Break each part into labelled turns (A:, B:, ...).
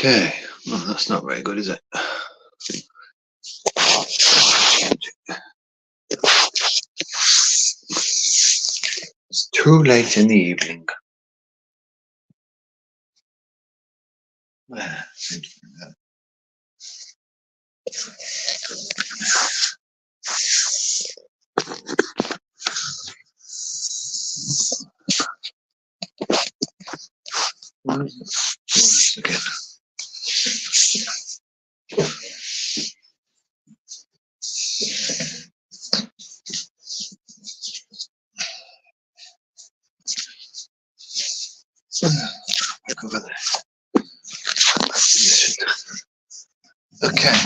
A: Okay, well, that's not very good, is it? It's too late in the evening. Once again. Back over there. Okay.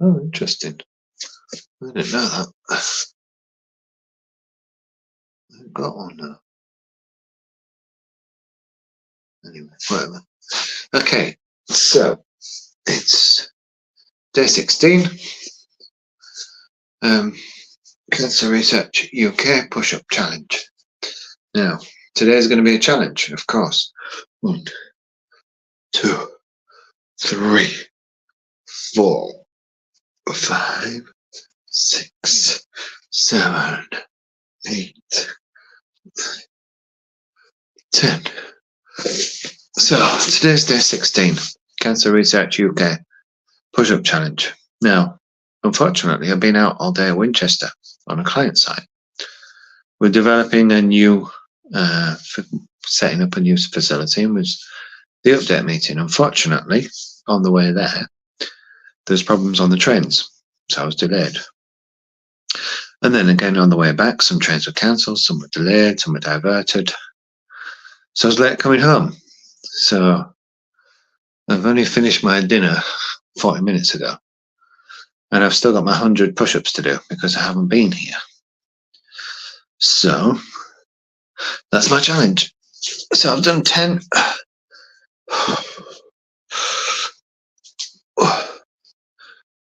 A: Oh, interesting. I didn't know that. I've got one now. Anyway, whatever. Okay, so it's day 16. Cancer Research UK push-up challenge. Now, today's going to be a challenge, of course. 1, 2, 3, 4, 5, 6, 7, 8, 10. So today's day 16, Cancer Research UK push-up challenge. Now, unfortunately, I've been out all day at Winchester on a client site. We're developing a new, setting up a new facility, and was the update meeting. Unfortunately, on the way there's problems on the trains, so I was delayed. And then again on the way back, some trains were cancelled, some were delayed, some were diverted. So I was late coming home. So I've only finished my dinner 40 minutes ago. And I've still got my 100 push-ups to do because I haven't been here. So that's my challenge. So I've done 10.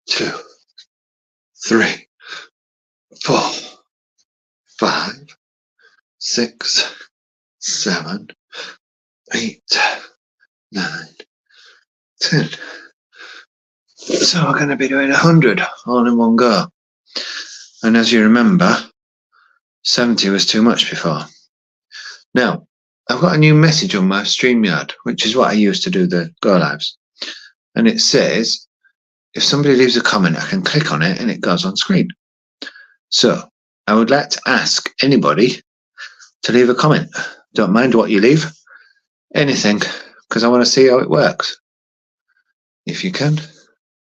A: 2, 3, 4, 5, 6, 7, 8, 9, 10. So we're going to be doing 100 all in one go. And as you remember, 70 was too much before. Now, I've got a new message on my StreamYard, which is what I use to do the go lives. And it says, if somebody leaves a comment, I can click on it and it goes on screen. So I would like to ask anybody to leave a comment. Don't mind what you leave, anything, because I want to see how it works. If you can,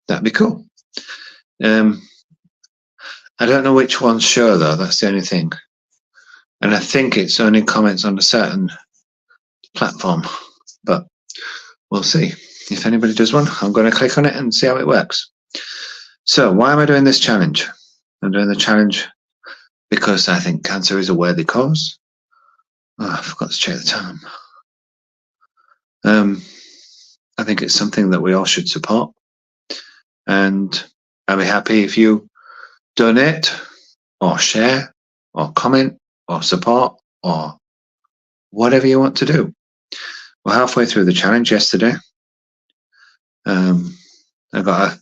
A: that'd be cool. I don't know which ones show though, that's the only thing. And I think it's only comments on a certain platform, but we'll see. If anybody does one, I'm going to click on it and see how it works. So why am I doing this challenge? I'm doing the challenge because I think cancer is a worthy cause. Oh, I forgot to check the time. I think it's something that we all should support. And I'll be happy if you donate or share or comment or support or whatever you want to do. We're halfway through the challenge yesterday. I got a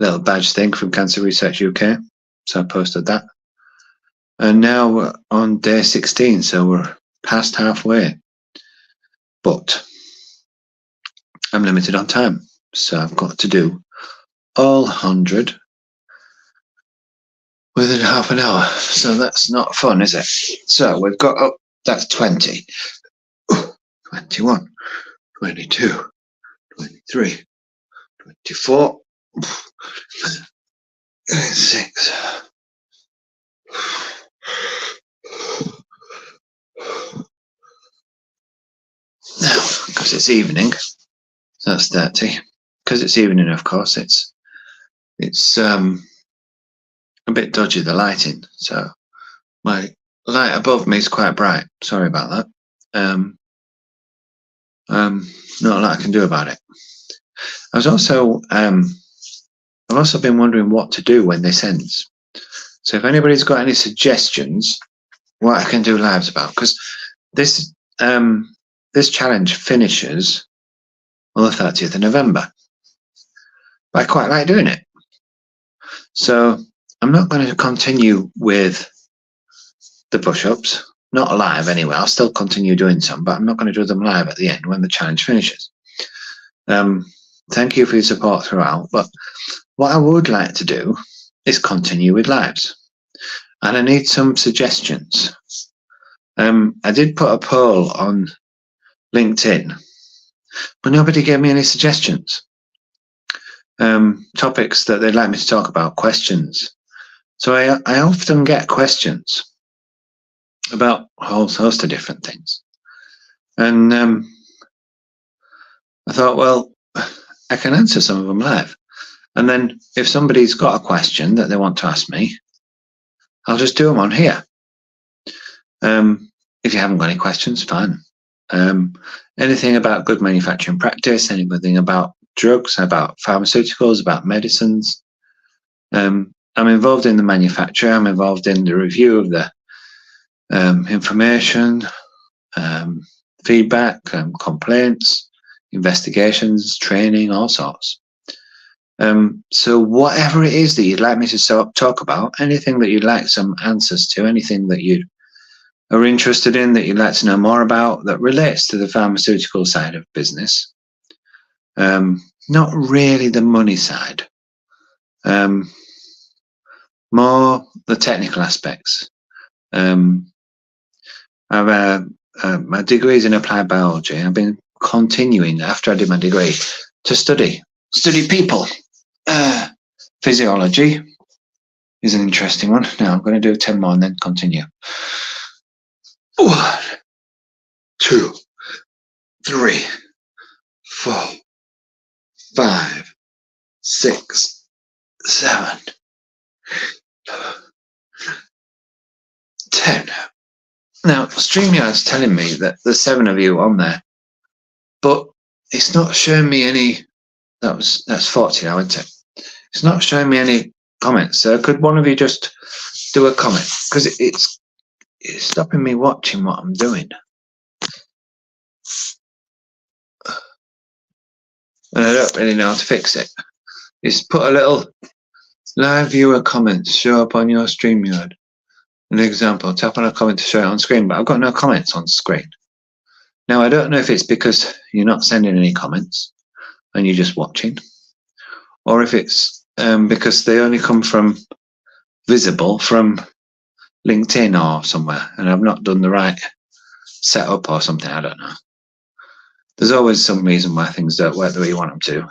A: little badge thing from Cancer Research UK, so I posted that. And now we're on day 16, so we're past halfway. But I'm limited on time, so I've got to do all 100 within half an hour. So that's not fun, is it? So we've got up, that's 20, 21, 22, 23, 24, 26. Now, because it's evening, so that's 30. Because it's evening, of course, it's a bit dodgy, the lighting. So my light above me is quite bright. Sorry about that. Not a lot I can do about it. I've also been wondering what to do when this ends. So if anybody's got any suggestions what I can do lives about, because this this challenge finishes on the 30th of November. But I quite like doing it. So I'm not going to continue with the push-ups, not live anyway. I'll still continue doing some, but I'm not going to do them live at the end when the challenge finishes. Thank you for your support throughout, but what I would like to do is continue with lives, and I need some suggestions. I did put a poll on LinkedIn, but nobody gave me any suggestions. Topics that they'd like me to talk about, questions. So I often get questions about a whole host of different things. And I thought, well, I can answer some of them live. And then if somebody's got a question that they want to ask me, I'll just do them on here. If you haven't got any questions, fine. Anything about good manufacturing practice, anything about drugs, about pharmaceuticals, about medicines. I'm involved in the manufacture. I'm involved in the review of the information, feedback, complaints, investigations, training, all sorts. So whatever it is that you'd like me to talk about, anything that you'd like some answers to, anything that you are interested in, that you'd like to know more about, that relates to the pharmaceutical side of business, not really the money side, more the technical aspects. My degree is in applied biology. I've been continuing after I did my degree to study people. Physiology is an interesting one. Now I'm going to do 10 more and then continue. 1, 2, 3, 4, 5, 6, 7, 10. Now, StreamYard's telling me that there's 7 of you on there, but it's not showing me any. That's 40 now, isn't it? It's not showing me any comments. So could one of you just do a comment? Because it's stopping me watching what I'm doing. And I don't really know how to fix it. Just put a little live viewer comments show up on your StreamYard. An example, tap on a comment to show it on screen, but I've got no comments on screen. Now, I don't know if it's because you're not sending any comments and you're just watching, or if it's because they only come from visible from LinkedIn or somewhere, and I've not done the right setup or something. I don't know. There's always some reason why things don't work the way you want them to.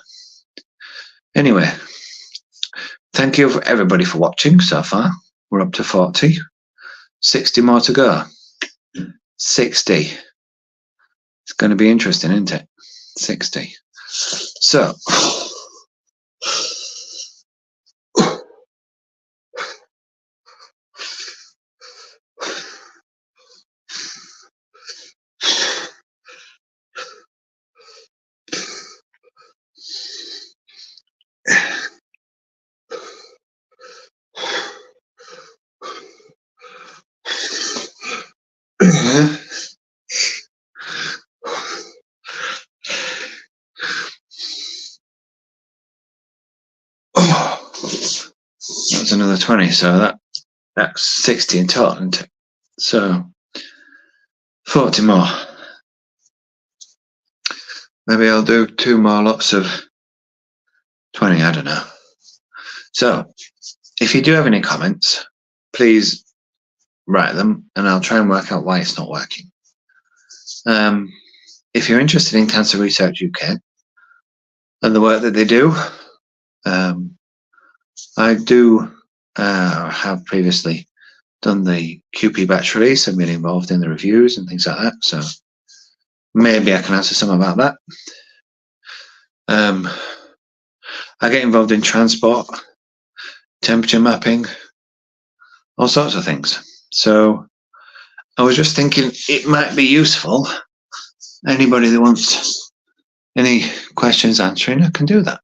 A: Anyway, thank you for everybody for watching so far. We're up to 40. 60 more to go. 60. It's going to be interesting, isn't it? 60. So, that's another 20, so that's 60 in total, isn't it? So 40 more. Maybe I'll do 2 more lots of 20, I don't know. So if you do have any comments, please write them and I'll try and work out why it's not working. If you're interested in Cancer Research UK and the work that they do, I do have previously done the QP batch release and been involved in the reviews and things like that, so maybe I can answer some about that. I get involved in transport, temperature mapping, all sorts of things. So I was just thinking it might be useful. Anybody that wants any questions answering, I can do that.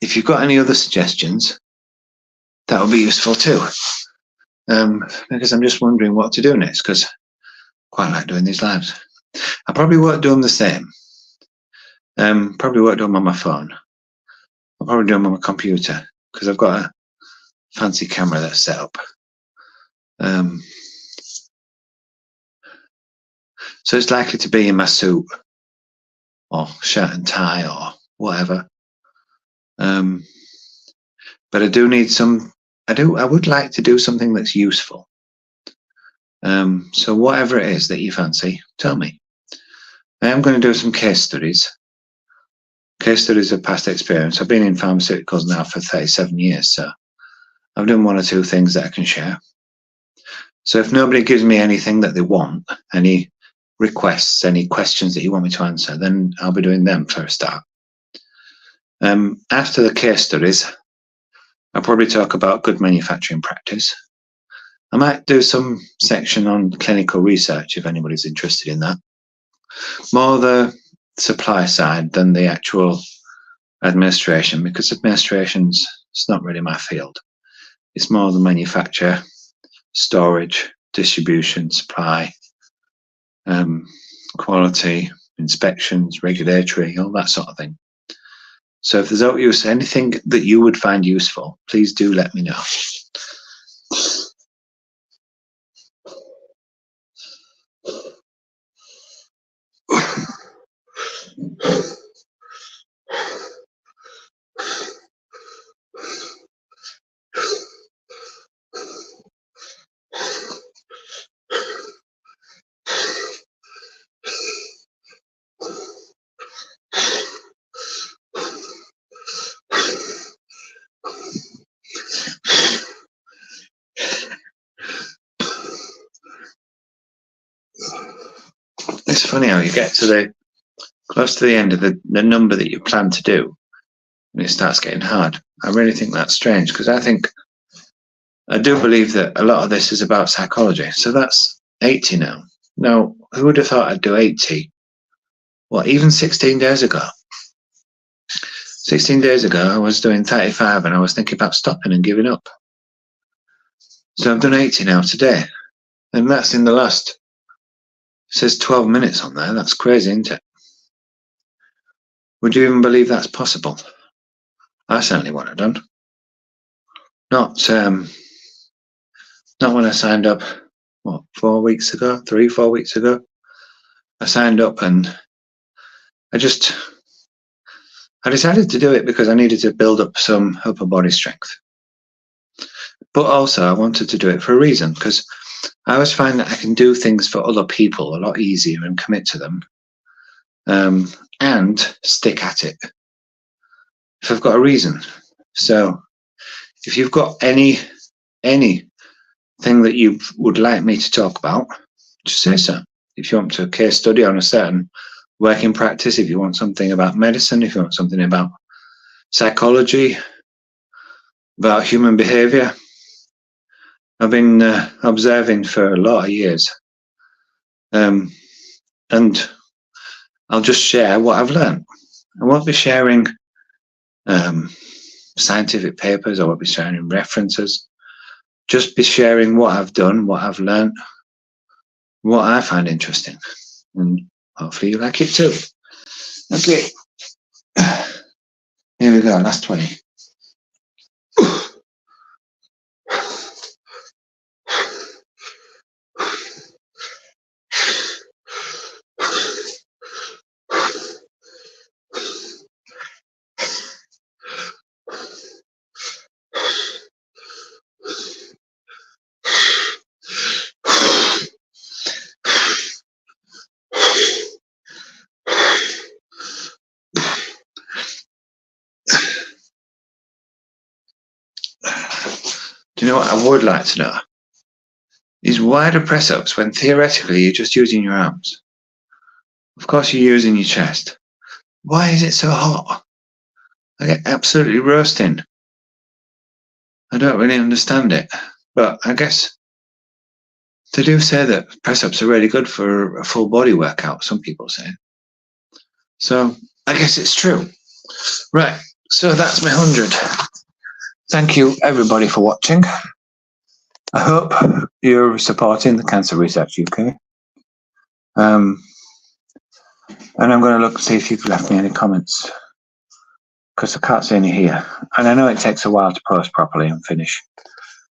A: If you've got any other suggestions, that would be useful too. because I'm just wondering what to do next, because I quite like doing these lives. I probably won't do them the same. Probably won't do them on my phone. I'll probably do them on my computer, because I've got a fancy camera that's set up. So it's likely to be in my suit or shirt and tie or whatever. But I do need some, I would like to do something that's useful. So whatever it is that you fancy, tell me. I am going to do some case studies. Case studies of past experience. I've been in pharmaceuticals now for 37 years, so I've done one or two things that I can share. So if nobody gives me anything that they want, any requests, any questions that you want me to answer, then I'll be doing them for a start. After the case studies, I'll probably talk about good manufacturing practice. I might do some section on clinical research if anybody's interested in that. More the supply side than the actual administration, because administration's it's not really my field. It's more the manufacture, storage, distribution, supply, quality, inspections, regulatory, all that sort of thing. So if there's anything that you would find useful, please do let me know. It's funny how you get to close to the end of the number that you plan to do, and it starts getting hard. I really think that's strange, because I do believe that a lot of this is about psychology. So that's 80 now. Now, who would have thought I'd do 80? What, even 16 days ago? 16 days ago, I was doing 35 and I was thinking about stopping and giving up. So I've done 80 now today. And that's in the last, it says 12 minutes on there. That's crazy, isn't it? Would you even believe that's possible? I certainly want it done. Not when I signed up, what, 4 weeks ago, 3-4 weeks ago. I signed up and I decided to do it because I needed to build up some upper body strength. But also I wanted to do it for a reason, because I always find that I can do things for other people a lot easier and commit to them, and stick at it if I've got a reason. So if you've got anything that you would like me to talk about, just say so. If you want to case study on a certain working practice, if you want something about medicine, if you want something about psychology, about human behavior. I've been observing for a lot of years, and I'll just share what I've learned. I won't be sharing scientific papers, I won't be sharing references, just be sharing what I've done, what I've learned, what I find interesting, and hopefully you like it too. Okay, here we go, last 20. Do you know what I would like to know? Is why do press-ups when theoretically you're just using your arms? Of course you're using your chest. Why is it so hot? I get absolutely roasting. I don't really understand it. But I guess they do say that press-ups are really good for a full body workout, some people say. So I guess it's true. Right, so that's my 100. Thank you everybody for watching.
B: I hope you're supporting the Cancer Research UK. And I'm going to look see if you've left me any comments, because I can't see any here. And I know it takes a while to post properly and finish,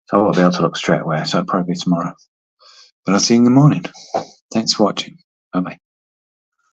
B: so I won't be able to look straight away, so it'll probably be tomorrow. But I'll see you in the morning. Thanks for watching. Bye-bye.